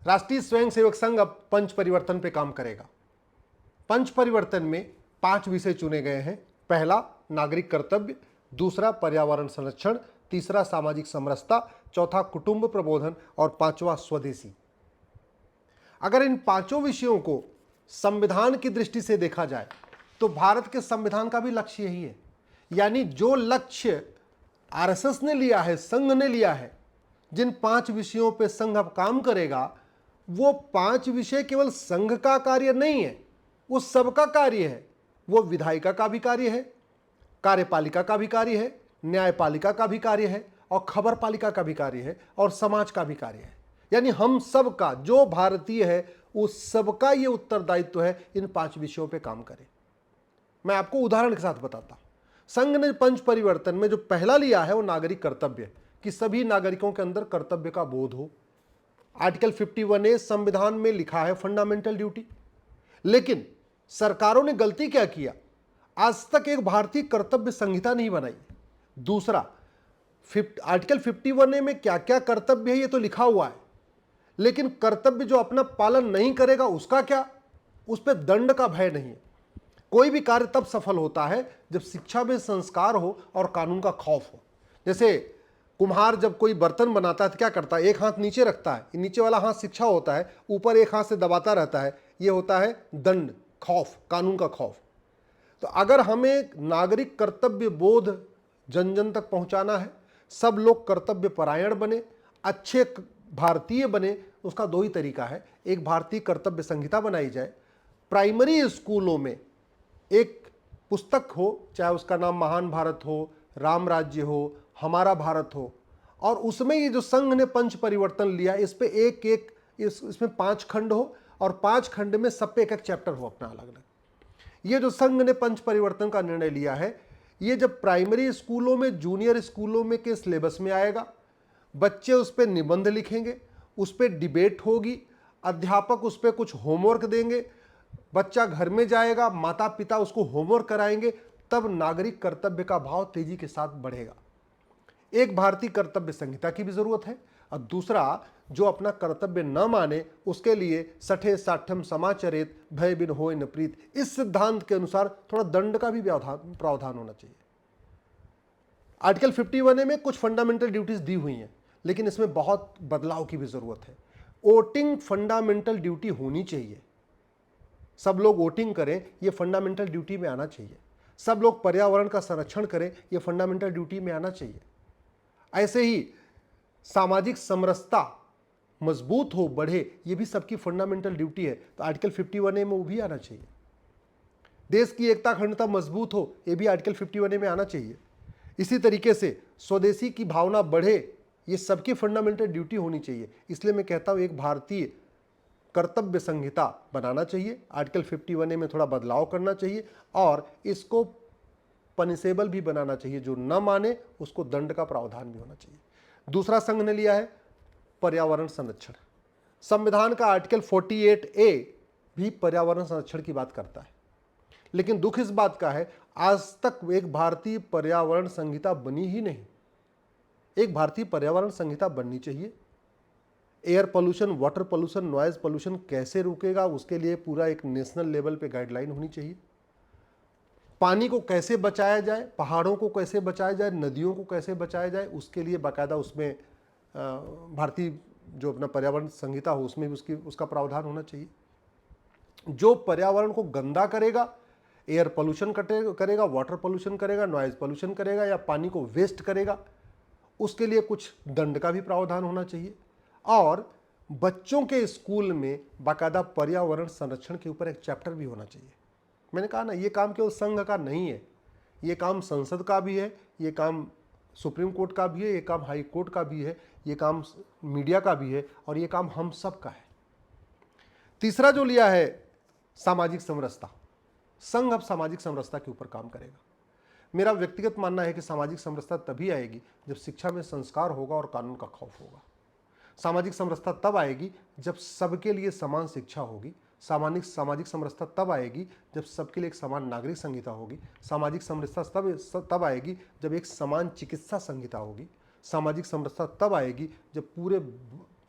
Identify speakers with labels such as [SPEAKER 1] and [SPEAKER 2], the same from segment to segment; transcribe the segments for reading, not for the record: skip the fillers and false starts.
[SPEAKER 1] राष्ट्रीय स्वयंसेवक संघ अब पंच परिवर्तन पे काम करेगा। पंच परिवर्तन में 5 विषय चुने गए हैं। पहला नागरिक कर्तव्य, दूसरा पर्यावरण संरक्षण, तीसरा सामाजिक समरसता, चौथा कुटुंब प्रबोधन और पांचवा स्वदेशी। अगर इन पांचों विषयों को संविधान की दृष्टि से देखा जाए तो भारत के संविधान का भी लक्ष्य यही है। यानी जो लक्ष्य आरएसएस ने लिया है, संघ ने लिया है, जिन 5 विषयों पे संघ अब काम करेगा, वो 5 विषय केवल संघ का कार्य नहीं है, वो सबका कार्य है। वो विधायिका का भी कार्य है, कार्यपालिका का भी कार्य है, न्यायपालिका का भी कार्य है और खबर पालिका का भी कार्य है और समाज का भी कार्य है। यानी हम सब का, जो भारतीय है उस सबका ये उत्तरदायित्व है इन 5 विषयों पे काम करें। मैं आपको उदाहरण के साथ बताता हूं। संघ ने पंच परिवर्तन में जो पहला लिया है वो नागरिक कर्तव्य, कि सभी नागरिकों के अंदर कर्तव्य का बोध हो। आर्टिकल 51A संविधान में लिखा है फंडामेंटल ड्यूटी। लेकिन सरकारों ने गलती क्या किया, आज तक एक भारतीय कर्तव्य संहिता नहीं बनाई। दूसरा, आर्टिकल 51A में क्या क्या कर्तव्य है ये तो लिखा हुआ है, लेकिन कर्तव्य जो अपना पालन नहीं करेगा उसका क्या, उस पर दंड का भय नहीं है। कोई भी कार्य तब सफल होता है जब शिक्षा में संस्कार हो और कानून का खौफ हो। जैसे कुम्हार जब कोई बर्तन बनाता है तो क्या करता है, एक हाथ नीचे रखता है, नीचे वाला हाथ शिक्षा होता है, ऊपर एक हाथ से दबाता रहता है, ये होता है दंड, खौफ, कानून का खौफ। तो अगर हमें नागरिक कर्तव्य बोध जन जन तक पहुंचाना है, सब लोग कर्तव्य परायण बने, अच्छे भारतीय बने, उसका 2 ही तरीका है। एक, भारतीय कर्तव्य संहिता बनाई जाए। प्राइमरी स्कूलों में एक पुस्तक हो, चाहे उसका नाम महान भारत हो, राम राज्य हो, हमारा भारत हो, और उसमें ये जो संघ ने पंच परिवर्तन लिया, इस पे इसमें 5 खंड हो और 5 खंड में सब पे एक चैप्टर हो अपना अलग अलग। ये जो संघ ने पंच परिवर्तन का निर्णय लिया है, ये जब प्राइमरी स्कूलों में, जूनियर स्कूलों में के सिलेबस में आएगा, बच्चे उस पर निबंध लिखेंगे, उस पर डिबेट होगी, अध्यापक उस पर कुछ होमवर्क देंगे, बच्चा घर में जाएगा, माता पिता उसको होमवर्क कराएंगे, तब नागरिक कर्तव्य का भाव तेजी के साथ बढ़ेगा। एक, भारतीय कर्तव्य संहिता की भी जरूरत है, और दूसरा, जो अपना कर्तव्य न माने उसके लिए सठे साठम समाचरित भय बिन होय न प्रीत, इस सिद्धांत के अनुसार थोड़ा दंड का भी प्रावधान होना चाहिए। आर्टिकल 51A में कुछ फंडामेंटल ड्यूटीज दी हुई हैं, लेकिन इसमें बहुत बदलाव की भी जरूरत है। वोटिंग फंडामेंटल ड्यूटी होनी चाहिए, सब लोग वोटिंग करें, ये फंडामेंटल ड्यूटी में आना चाहिए। सब लोग पर्यावरण का संरक्षण करें, ये फंडामेंटल ड्यूटी में आना चाहिए। ऐसे ही सामाजिक समरसता मजबूत हो, बढ़े, ये भी सबकी फंडामेंटल ड्यूटी है, तो आर्टिकल 51A में वो भी आना चाहिए। देश की एकता अखंडता मजबूत हो, ये भी आर्टिकल 51A में आना चाहिए। इसी तरीके से स्वदेशी की भावना बढ़े, ये सबकी फंडामेंटल ड्यूटी होनी चाहिए। इसलिए मैं कहता हूं एक भारतीय कर्तव्य संहिता बनाना चाहिए, आर्टिकल 51A में थोड़ा बदलाव करना चाहिए और इसको पनिशेबल भी बनाना चाहिए। जो न माने उसको दंड का प्रावधान भी होना चाहिए। दूसरा संघ ने लिया है पर्यावरण संरक्षण। संविधान का आर्टिकल 48A भी पर्यावरण संरक्षण की बात करता है, लेकिन दुख इस बात का है आज तक एक भारतीय पर्यावरण संहिता बनी ही नहीं। एक भारतीय पर्यावरण संहिता बननी चाहिए। Air pollution, water pollution, noise pollution कैसे रुकेगा, उसके लिए पूरा एक नेशनल लेवल पे गाइडलाइन होनी चाहिए। पानी को कैसे बचाया जाए, पहाड़ों को कैसे बचाया जाए, नदियों को कैसे बचाया जाए, उसके लिए बाकायदा उसमें भारतीय जो अपना पर्यावरण संहिता हो उसमें भी उसका प्रावधान होना चाहिए। जो पर्यावरण को गंदा करेगा, एयर पोल्यूशन करेगा, वाटर पोल्यूशन करेगा, नॉइज पोल्यूशन करेगा या पानी को वेस्ट करेगा, उसके लिए कुछ दंड का भी प्रावधान होना चाहिए। और बच्चों के स्कूल में बाकायदा पर्यावरण संरक्षण के ऊपर एक चैप्टर भी होना चाहिए। मैंने कहा ना, ये काम केवल संघ का नहीं है, ये काम संसद का भी है, ये काम सुप्रीम कोर्ट का भी है, ये काम हाई कोर्ट का भी है, ये काम मीडिया का भी है और ये काम हम सब का है। तीसरा जो लिया है सामाजिक समरसता। संघ अब सामाजिक समरसता के ऊपर काम करेगा। मेरा व्यक्तिगत मानना है कि सामाजिक समरसता तभी आएगी जब शिक्षा में संस्कार होगा और कानून का खौफ होगा। सामाजिक समरसता तब आएगी जब सबके लिए समान शिक्षा होगी। सामाजिक समरसता तब आएगी जब सबके लिए एक समान नागरिक संहिता होगी। सामाजिक समरसता तब आएगी जब एक समान चिकित्सा संहिता होगी। सामाजिक समरसता तब आएगी जब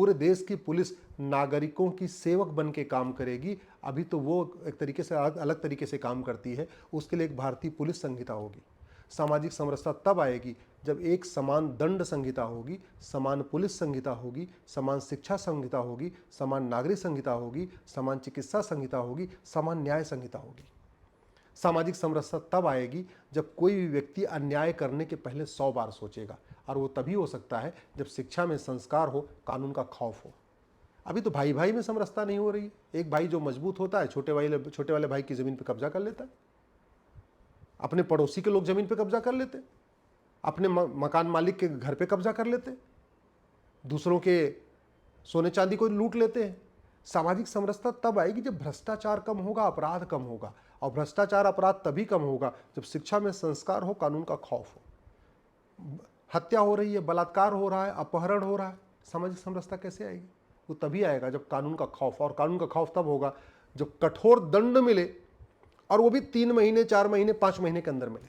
[SPEAKER 1] पूरे देश की पुलिस नागरिकों की सेवक बन के काम करेगी। अभी तो वो एक तरीके से अलग तरीके से काम करती है, उसके लिए एक भारतीय पुलिस संहिता होगी। सामाजिक समरसता तब आएगी जब एक समान दंड संहिता होगी, समान पुलिस संहिता होगी, समान शिक्षा संहिता होगी, समान नागरिक संहिता होगी, समान चिकित्सा संहिता होगी, समान न्याय संहिता होगी। सामाजिक समरसता तब आएगी जब कोई भी व्यक्ति अन्याय करने के पहले 100 बार सोचेगा, और वो तभी हो सकता है जब शिक्षा में संस्कार हो, कानून का खौफ हो। अभी तो भाई भाई में समरसता नहीं हो रही है। एक भाई जो मजबूत होता है छोटे वाले भाई की जमीन पर कब्जा कर लेता है, अपने पड़ोसी के लोग जमीन पर कब्जा कर लेते, अपने मकान मालिक के घर पे कब्जा कर लेते, दूसरों के सोने चांदी को लूट लेते हैं। सामाजिक समरसता तब आएगी जब भ्रष्टाचार कम होगा, अपराध कम होगा, और भ्रष्टाचार अपराध तभी कम होगा जब शिक्षा में संस्कार हो, कानून का खौफ हो। हत्या हो रही है, बलात्कार हो रहा है, अपहरण हो रहा है, सामाजिक समरसता कैसे आएगी? वो तभी आएगा जब कानून का खौफ, और कानून का खौफ तब होगा जब कठोर दंड मिले, और वो भी 3 महीने, 4 महीने, 5 महीने के अंदर मिले।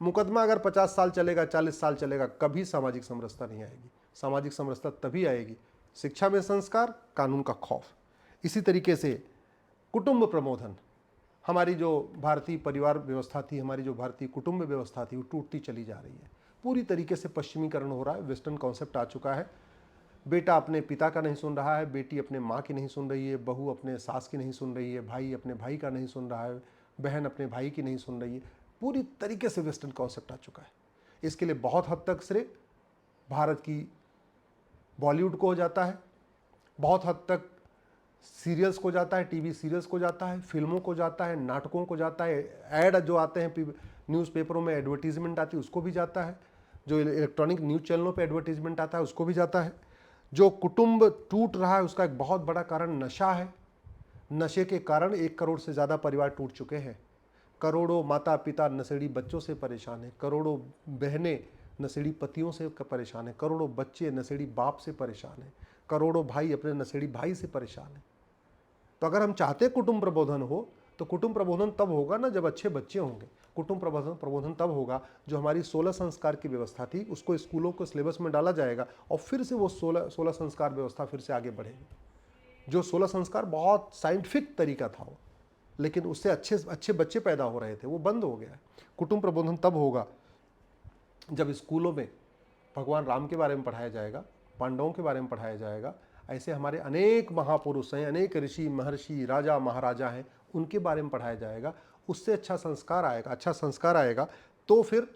[SPEAKER 1] मुकदमा अगर 50 साल चलेगा, 40 साल चलेगा, कभी सामाजिक समरसता नहीं आएगी। सामाजिक समरसता तभी आएगी शिक्षा में संस्कार, कानून का खौफ। इसी तरीके से कुटुंब प्रबोधन, हमारी जो भारतीय परिवार व्यवस्था थी, हमारी जो भारतीय कुटुंब व्यवस्था थी, वो टूटती चली जा रही है। पूरी तरीके से पश्चिमीकरण हो रहा है, वेस्टर्न कॉन्सेप्ट आ चुका है। बेटा अपने पिता का नहीं सुन रहा है, बेटी अपने माँ की नहीं सुन रही है, बहू अपने सास की नहीं सुन रही है, भाई अपने भाई का नहीं सुन रहा है, बहन अपने भाई की नहीं सुन रही है। पूरी तरीके से वेस्टर्न कॉन्सेप्ट आ चुका है। इसके लिए बहुत हद तक श्रेय भारत की बॉलीवुड को हो जाता है, बहुत हद तक सीरियल्स को जाता है, टीवी सीरियल्स को जाता है, फिल्मों को जाता है, नाटकों को जाता है, ऐड जो आते हैं न्यूज़पेपरों में, एडवर्टीजमेंट आती है, उसको भी जाता है, जो इलेक्ट्रॉनिक न्यूज़ चैनलों पे एडवर्टीजमेंट आता है उसको भी जाता है। जो कुटुंब टूट रहा है उसका एक बहुत बड़ा कारण नशा है। नशे के कारण 1 करोड़ से ज़्यादा परिवार टूट चुके हैं। करोड़ों माता पिता नशेड़ी बच्चों से परेशान हैं, करोड़ों बहनें नशेड़ी पतियों से परेशान हैं, करोड़ों बच्चे नशेड़ी बाप से परेशान हैं, करोड़ों भाई अपने नशेड़ी भाई से परेशान हैं। तो अगर हम चाहते कुटुंब प्रबोधन हो, तो कुटुंब प्रबोधन तब होगा ना जब अच्छे बच्चे होंगे। कुटुंब प्रबोधन तब होगा जो हमारी 16 संस्कार की व्यवस्था थी उसको स्कूलों को सिलेबस में डाला जाएगा, और फिर से वो 16 संस्कार व्यवस्था फिर से आगे बढ़ेगी। जो 16 संस्कार बहुत साइंटिफिक तरीका था वो, लेकिन उससे अच्छे बच्चे पैदा हो रहे थे, वो बंद हो गया है। कुटुंब प्रबोधन तब होगा जब स्कूलों में भगवान राम के बारे में पढ़ाया जाएगा, पांडवों के बारे में पढ़ाया जाएगा, ऐसे हमारे अनेक महापुरुष हैं, अनेक ऋषि महर्षि राजा महाराजा हैं, उनके बारे में पढ़ाया जाएगा। उससे अच्छा संस्कार आएगा तो फिर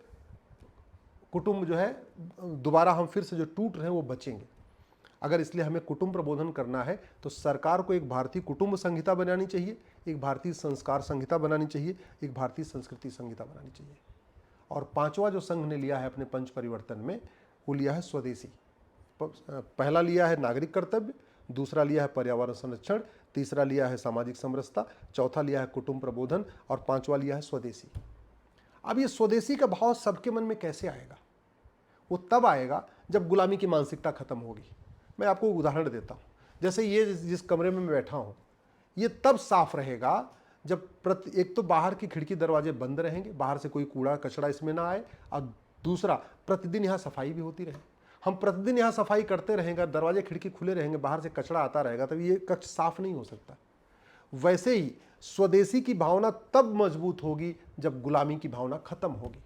[SPEAKER 1] कुटुंब जो है दोबारा हम फिर से जो टूट रहे हैं वो बचेंगे। अगर इसलिए हमें कुटुंब प्रबोधन करना है तो सरकार को एक भारतीय कुटुंब संहिता बनानी चाहिए, एक भारतीय संस्कार संहिता बनानी चाहिए, एक भारतीय संस्कृति संहिता बनानी चाहिए। और 5वां जो संघ ने लिया है अपने पंच परिवर्तन में, वो लिया है स्वदेशी। पहला लिया है नागरिक कर्तव्य, दूसरा लिया है पर्यावरण संरक्षण, तीसरा लिया है सामाजिक समरसता, चौथा लिया है कुटुंब प्रबोधन, और 5वां लिया है स्वदेशी। अब ये स्वदेशी का भाव सबके मन में कैसे आएगा? वो तब आएगा जब गुलामी की मानसिकता खत्म होगी। मैं आपको उदाहरण देता हूँ। जैसे ये जिस कमरे में मैं बैठा हूँ, ये तब साफ रहेगा जब एक तो बाहर की खिड़की दरवाजे बंद रहेंगे, बाहर से कोई कूड़ा कचरा इसमें ना आए, और दूसरा प्रतिदिन यहाँ सफाई भी होती रहे। हम प्रतिदिन यहाँ सफाई करते रहेंगे, दरवाजे खिड़की खुले रहेंगे, बाहर से कचरा आता रहेगा, तब ये कक्ष साफ नहीं हो सकता। वैसे ही स्वदेशी की भावना तब मजबूत होगी जब गुलामी की भावना खत्म होगी।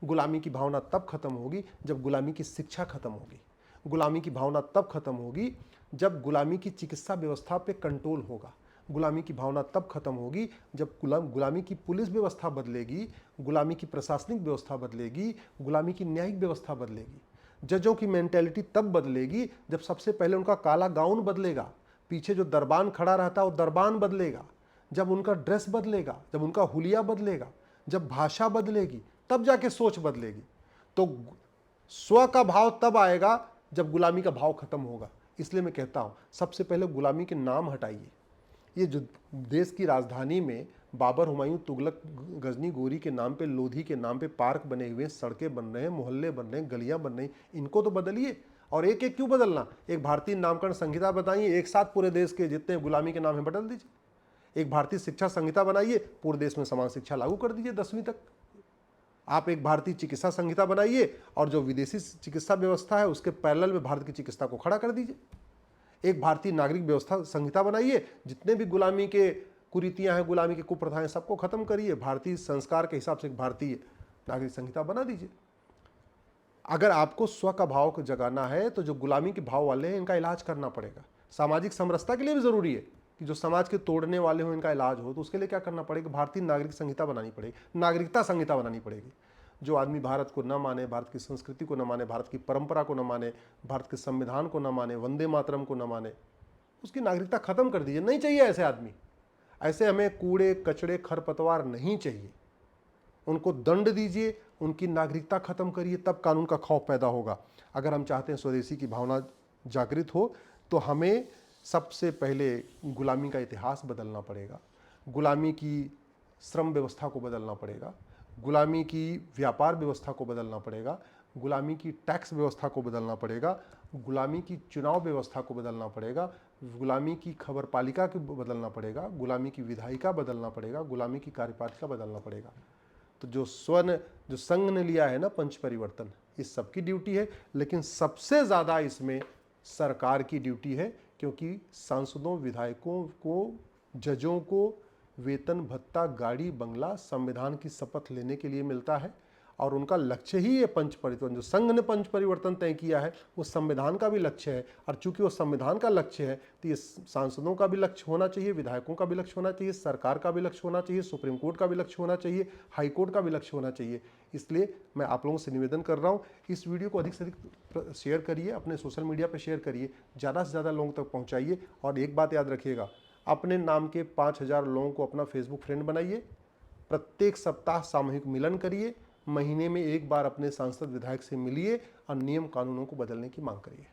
[SPEAKER 1] गुलामी की भावना तब खत्म होगी जब गुलामी की शिक्षा खत्म होगी। गुलामी की भावना तब खत्म होगी जब गुलामी की चिकित्सा व्यवस्था पे कंट्रोल होगा। गुलामी की भावना तब खत्म होगी जब गुलामी की पुलिस व्यवस्था बदलेगी, गुलामी की प्रशासनिक व्यवस्था बदलेगी, गुलामी की न्यायिक व्यवस्था बदलेगी। जजों की मेंटेलिटी तब बदलेगी जब सबसे पहले उनका काला गाउन बदलेगा, पीछे जो दरबान खड़ा रहता है वो दरबान बदलेगा, जब उनका ड्रेस बदलेगा, जब उनका हुलिया बदलेगा, जब भाषा बदलेगी, तब जाके सोच बदलेगी। तो स्व का भाव तब आएगा जब गुलामी का भाव खत्म होगा। इसलिए मैं कहता हूँ सबसे पहले गुलामी के नाम हटाइए। ये जो देश की राजधानी में बाबर, हुमायूं, तुगलक, गजनी, गोरी के नाम पे, लोधी के नाम पे पार्क बने हुए हैं, सड़कें बन रहे हैं, मोहल्ले बन रहे हैं, गलियां बन रही, इनको तो बदलिए। और एक एक क्यों बदलना? एक भारतीय नामकरण संहिता बताइए, एक साथ पूरे देश के जितने गुलामी के नाम है बदल दीजिए। एक भारतीय शिक्षा संहिता बनाइए, पूरे देश में समान शिक्षा लागू कर दीजिए 10वीं तक। आप एक भारतीय चिकित्सा संहिता बनाइए और जो विदेशी चिकित्सा व्यवस्था है उसके पैरेलल में भारत की चिकित्सा को खड़ा कर दीजिए। एक भारतीय नागरिक व्यवस्था संहिता बनाइए, जितने भी गुलामी के कुरीतियां हैं, गुलामी की कुप्रथाएं, सबको खत्म करिए। भारतीय संस्कार के हिसाब से एक भारतीय नागरिक संहिता बना दीजिए। अगर आपको स्व का भाव को जगाना है तो जो गुलामी के भाव वाले हैं इनका इलाज करना पड़ेगा। सामाजिक समरसता के लिए भी जरूरी है कि जो समाज के तोड़ने वाले हो इनका इलाज हो, तो उसके लिए क्या करना पड़ेगा? भारतीय नागरिक संहिता बनानी पड़ेगी, नागरिकता संहिता बनानी पड़ेगी। जो आदमी भारत को न माने, भारत की संस्कृति को न माने, भारत की परंपरा को न माने, भारत के संविधान को न माने, वंदे मातरम को न माने, उसकी नागरिकता खत्म कर दीजिए। नहीं चाहिए ऐसे आदमी। ऐसे हमें कूड़े कचड़े खरपतवार नहीं चाहिए। उनको दंड दीजिए, उनकी नागरिकता खत्म करिए, तब कानून का खौफ पैदा होगा। अगर हम चाहते हैं स्वदेशी की भावना जागृत हो तो हमें सबसे पहले गुलामी का इतिहास बदलना पड़ेगा, गुलामी की श्रम व्यवस्था को बदलना पड़ेगा, गुलामी की व्यापार व्यवस्था को बदलना पड़ेगा, गुलामी की टैक्स व्यवस्था को बदलना पड़ेगा, गुलामी की चुनाव व्यवस्था को बदलना पड़ेगा, गुलामी की खबरपालिका को बदलना पड़ेगा, गुलामी की विधायिका बदलना पड़ेगा, गुलामी की कार्यपालिका बदलना पड़ेगा। तो जो संघ ने लिया है ना पंच परिवर्तन, इस सबकी ड्यूटी है, लेकिन सबसे ज़्यादा इसमें सरकार की ड्यूटी है, क्योंकि सांसदों, विधायकों को, जजों को वेतन भत्ता, गाड़ी बंगला संविधान की शपथ लेने के लिए मिलता है, और उनका लक्ष्य ही ये पंच परिवर्तन, जो संघ ने पंच परिवर्तन तय किया है वो संविधान का भी लक्ष्य है। और चूंकि वो संविधान का लक्ष्य है तो ये सांसदों का भी लक्ष्य होना चाहिए, विधायकों का भी लक्ष्य होना चाहिए, सरकार का भी लक्ष्य होना चाहिए, सुप्रीम कोर्ट का भी लक्ष्य होना चाहिए, हाई कोर्ट का भी लक्ष्य होना चाहिए। इसलिए मैं आप लोगों से निवेदन कर रहा हूँ, इस वीडियो को अधिक से अधिक शेयर करिए, अपने सोशल मीडिया पर शेयर करिए, ज़्यादा से ज़्यादा लोगों तक पहुँचाइए। और एक बात याद रखिएगा, अपने नाम के 5000 लोगों को अपना फेसबुक फ्रेंड बनाइए, प्रत्येक सप्ताह सामूहिक मिलन करिए, महीने में एक बार अपने सांसद विधायक से मिलिए और नियम कानूनों को बदलने की मांग करिए।